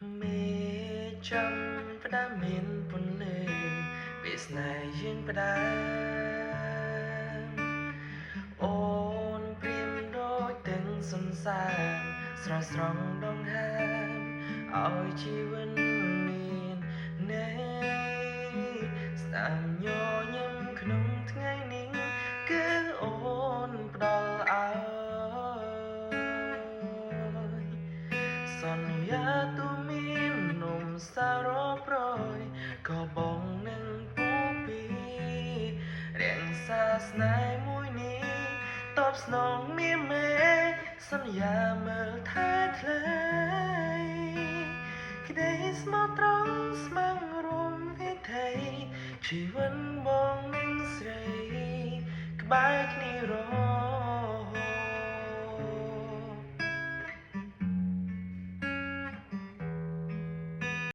មេចាំផ្ដាមានពន្លើពេលស្នេហ៍យើងផ្ដាអូនព្រៀមដូចទាំងសន្សានស្រស់ស្រង់ដងហើមឲ្យជីវិតមានន័យស្ដាប់ញញឹមក្នុងថ្ងៃនេះគឺអូនផ្ដល់ឲ្យសន្យាទូមាននំសារ៉ូប្រយក៏បងនឹងពោពីរាំងសាស្នេហ៍មួយនេះតបស្នងមានមេសន្យាមើលថែថ្លៃក្តីស្មោះត្រង់ស្មឹងរួមវិថីជីវិតបងនឹងស្រីក្បែរ